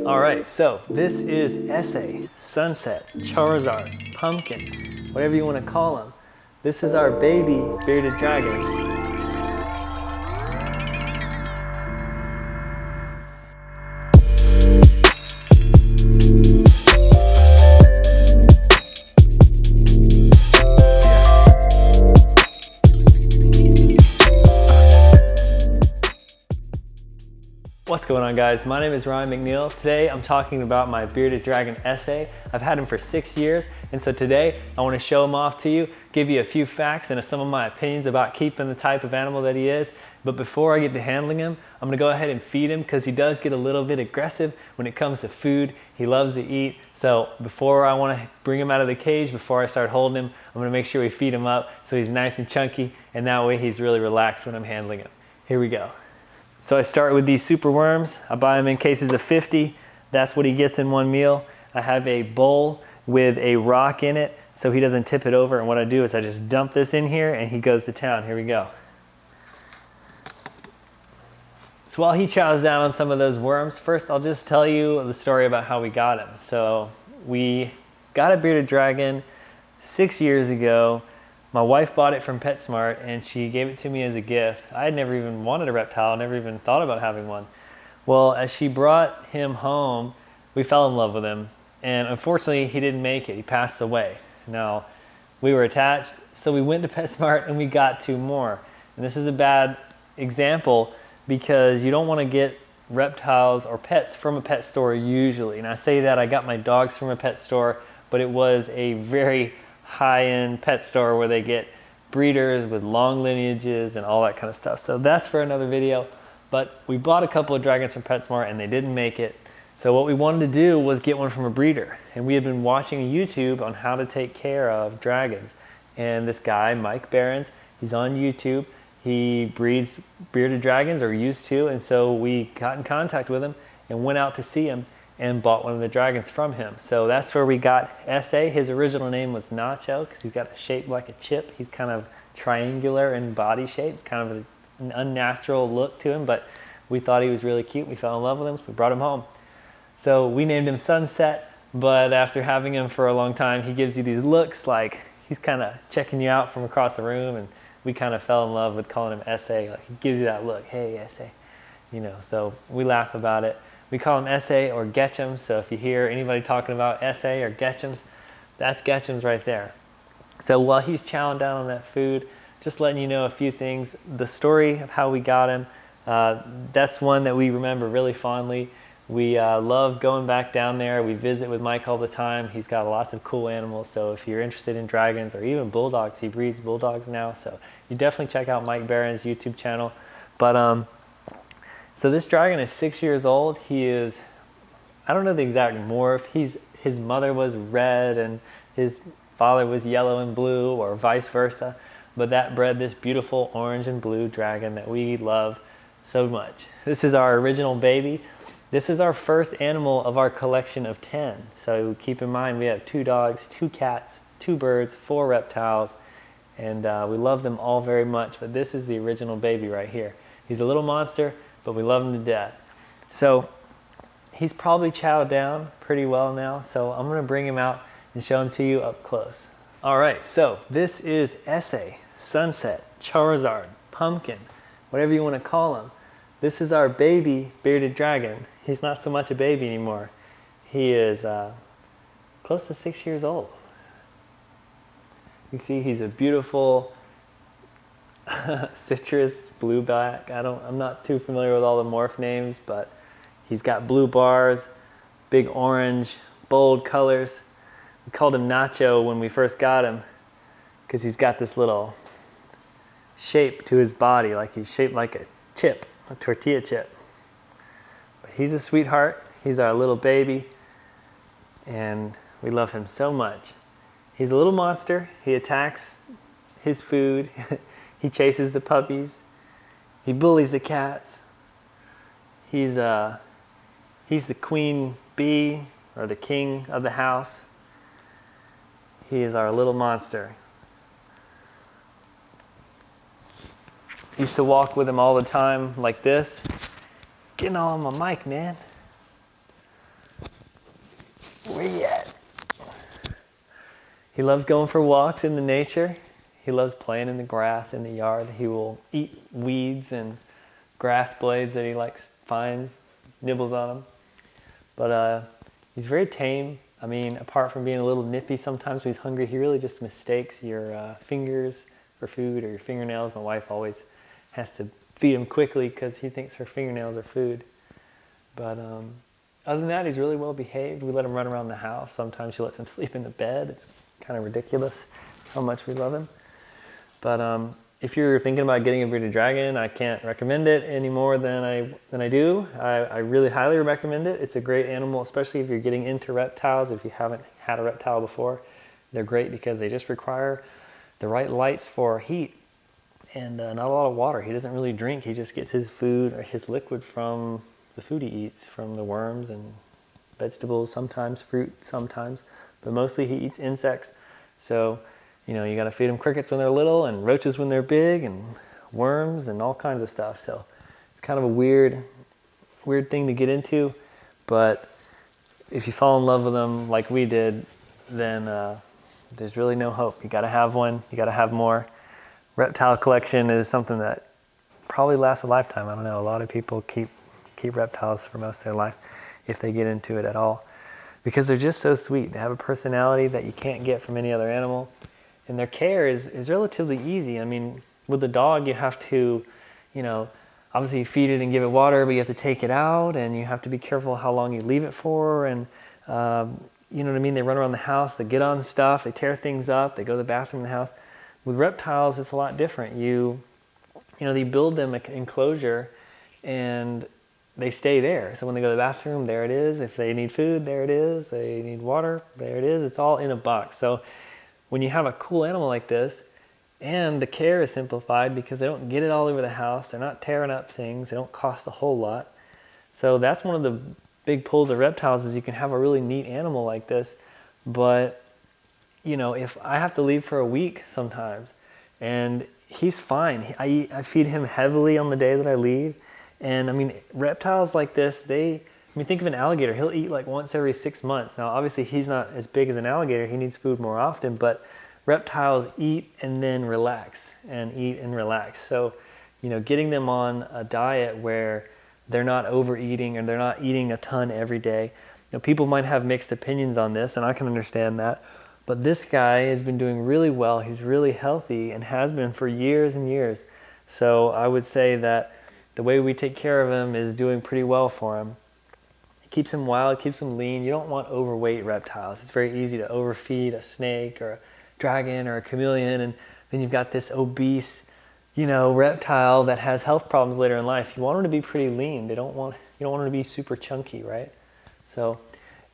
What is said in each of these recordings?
All right, so this is ESSE, Sunset, Charizard, Pumpkin, whatever you want to call him. This is our baby bearded dragon. What's going on, guys? My name is Ryan McNeil. Today I'm talking about my bearded dragon ESSE. I've had him for 6 years, and so today I want to show him off to you, give you a few facts and some of my opinions about keeping the type of animal that he is. But before I get to handling him, I'm going to go ahead and feed him because he does get a little bit aggressive when it comes to food. He loves to eat. So before I want to bring him out of the cage, before I start holding him, I'm going to make sure we feed him up so he's nice and chunky, and that way he's really relaxed when I'm handling him. Here we go. So I start with these super worms. I buy them in cases of 50. That's what he gets in one meal. I have a bowl with a rock in it so he doesn't tip it over. And what I do is I just dump this in here and he goes to town. Here we go. So while he chows down on some of those worms, first I'll just tell you the story about how we got him. So we got a bearded dragon 6 years ago. My wife bought it from PetSmart and she gave it to me as a gift. I had never even wanted a reptile, never even thought about having one. Well, as she brought him home, we fell in love with him. And unfortunately, he didn't make it. He passed away. Now, we were attached, so we went to PetSmart and we got 2 more. And this is a bad example because you don't want to get reptiles or pets from a pet store usually. And I say that I got my dogs from a pet store, but it was a very high-end pet store where they get breeders with long lineages and all that kind of stuff. So that's for another video. But we bought a couple of dragons from PetSmart and they didn't make it. So what we wanted to do was get one from a breeder. And we had been watching a YouTube on how to take care of dragons. And this guy, Mike Behrens, he's on YouTube. He breeds bearded dragons, or used to. And so we got in contact with him and went out to see him and bought one of the dragons from him. So that's where we got ESSE. His original name was Nacho because he's got a shape like a chip. He's kind of triangular in body shape. It's kind of an unnatural look to him, but we thought he was really cute. We fell in love with him, so we brought him home. So we named him Sunset, but after having him for a long time, he gives you these looks like he's kind of checking you out from across the room, and we kind of fell in love with calling him ESSE. Like, he gives you that look, hey, ESSE, you know, so we laugh about it. We call him ESSE or Getchums, so if you hear anybody talking about ESSE or Getchums, that's Getchums right there. So while he's chowing down on that food, just letting you know a few things. The story of how we got him, that's one that we remember really fondly. We love going back down there. We visit with Mike all the time. He's got lots of cool animals, so if you're interested in dragons or even bulldogs, he breeds bulldogs now, so you definitely check out Mike Behrens' YouTube channel. But so this dragon is 6 years old. He is, I don't know the exact morph. His mother was red and his father was yellow and blue, or vice versa. But that bred this beautiful orange and blue dragon that we love so much. This is our original baby. This is our first animal of our collection of 10. So keep in mind we have 2 dogs, 2 cats, 2 birds, 4 reptiles, and we love them all very much. But this is the original baby right here. He's a little monster, but we love him to death. So he's probably chowed down pretty well now, so I'm gonna bring him out and show him to you up close. All right, so this is ESSE, Sunset, Charizard, Pumpkin, whatever you wanna call him. This is our baby bearded dragon. He's not so much a baby anymore. He is close to 6 years old. You see he's a beautiful citrus blue black. I'm not too familiar with all the morph names, but he's got blue bars, big orange, bold colors. We called him Nacho when we first got him because he's got this little shape to his body, like he's shaped like a chip, a tortilla chip. But he's a sweetheart. He's our little baby, and we love him so much. He's a little monster. He attacks his food. He chases the puppies. He bullies the cats. He's the queen bee, or the king of the house. He is our little monster. Used to walk with him all the time like this. Getting all on my mic, man. Where you at? He loves going for walks in the nature. He loves playing in the grass in the yard. He will eat weeds and grass blades that he finds, nibbles on them. But he's very tame. I mean, apart from being a little nippy sometimes when he's hungry, he really just mistakes your fingers for food or your fingernails. My wife always has to feed him quickly because he thinks her fingernails are food. But other than that, he's really well behaved. We let him run around the house. Sometimes she lets him sleep in the bed. It's kind of ridiculous how much we love him. But if you're thinking about getting a bearded dragon, I can't recommend it any more than I do. I really highly recommend it. It's a great animal, especially if you're getting into reptiles. If you haven't had a reptile before, they're great because they just require the right lights for heat and not a lot of water. He doesn't really drink. He just gets his food or his liquid from the food he eats, from the worms and vegetables, sometimes fruit, sometimes, but mostly he eats insects. So, you know, you got to feed them crickets when they're little and roaches when they're big and worms and all kinds of stuff. So it's kind of a weird thing to get into, but if you fall in love with them like we did, then there's really no hope. You got to have one. You got to have more. Reptile collection is something that probably lasts a lifetime. I don't know. A lot of people keep reptiles for most of their life if they get into it at all, because they're just so sweet. They have a personality that you can't get from any other animal, and their care is relatively easy. I mean, with the dog, you have to, you know, obviously feed it and give it water, but you have to take it out, and you have to be careful how long you leave it for, and you know what I mean? They run around the house, they get on stuff, they tear things up, they go to the bathroom in the house. With reptiles, it's a lot different. You know, they build them an enclosure, and they stay there. So when they go to the bathroom, there it is. If they need food, there it is. They need water, there it is. It's all in a box. So when you have a cool animal like this, and the care is simplified because they don't get it all over the house, they're not tearing up things, they don't cost a whole lot. So that's one of the big pulls of reptiles, is you can have a really neat animal like this. But, you know, if I have to leave for a week sometimes, and he's fine. I feed him heavily on the day that I leave. And I mean, reptiles like this, think of an alligator. He'll eat like once every 6 months. Now, obviously, he's not as big as an alligator. He needs food more often, but reptiles eat and then relax and eat and relax. So, you know, getting them on a diet where they're not overeating and they're not eating a ton every day. You know, people might have mixed opinions on this, and I can understand that. But this guy has been doing really well. He's really healthy and has been for years and years. So I would say that the way we take care of him is doing pretty well for him. It keeps him wild, keeps him lean. You don't want overweight reptiles. It's very easy to overfeed a snake or a dragon or a chameleon, and then you've got this obese, you know, reptile that has health problems later in life. You want them to be pretty lean. You don't want them to be super chunky, right? So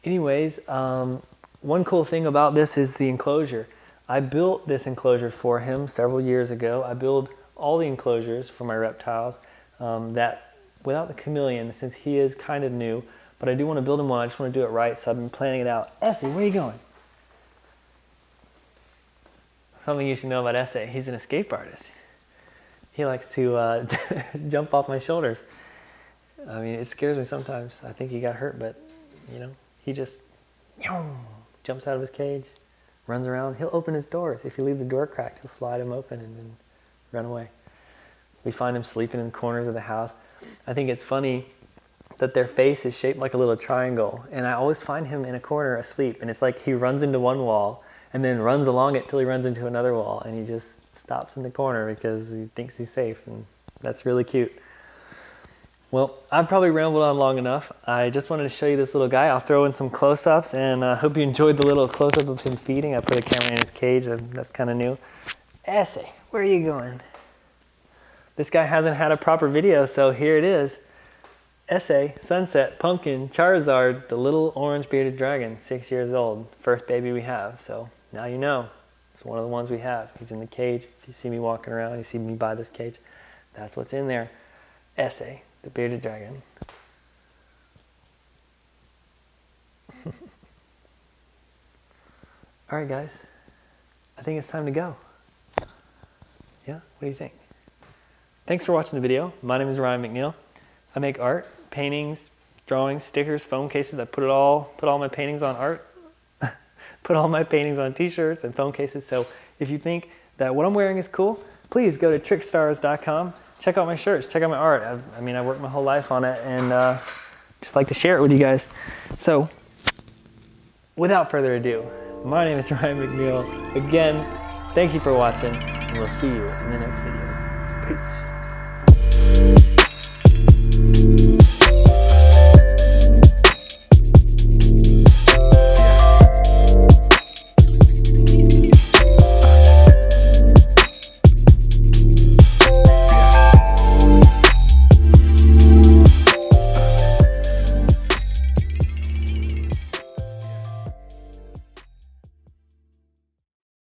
anyways, one cool thing about this is the enclosure. I built this enclosure for him several years ago. I build all the enclosures for my reptiles. That without the chameleon, since he is kind of new, but I do want to build him one. I just want to do it right, so I've been planning it out. ESSE, where are you going? Something you should know about ESSE, he's an escape artist. He likes to jump off my shoulders. I mean, it scares me sometimes. I think he got hurt, but you know, he just jumps out of his cage, runs around. He'll open his doors. If you leave the door cracked, he'll slide them open and then run away. We find him sleeping in corners of the house. I think it's funny that their face is shaped like a little triangle, and I always find him in a corner asleep, and it's like he runs into one wall and then runs along it till he runs into another wall, and he just stops in the corner because he thinks he's safe, and that's really cute. Well, I've probably rambled on long enough. I just wanted to show you this little guy. I'll throw in some close-ups, and I hope you enjoyed the little close-up of him feeding. I put a camera in his cage, and that's kind of new. ESSE, where are you going? This guy hasn't had a proper video, so here it is. ESSE, Sunset, Pumpkin, Charizard, the little orange bearded dragon, 6 years old. First baby we have, so now you know. It's one of the ones we have. He's in the cage. If you see me walking around, you see me by this cage, that's what's in there. ESSE, the bearded dragon. All right, guys. I think it's time to go. Yeah, what do you think? Thanks for watching the video. My name is Ryan McNeil. I make art, paintings, drawings, stickers, phone cases. I put all my paintings on art, put all my paintings on t-shirts and phone cases. So if you think that what I'm wearing is cool, please go to trickstars.com. Check out my shirts, check out my art. I mean, I worked my whole life on it, and just like to share it with you guys. So without further ado, my name is Ryan McNeil. Again, thank you for watching, and we'll see you in the next video. Peace.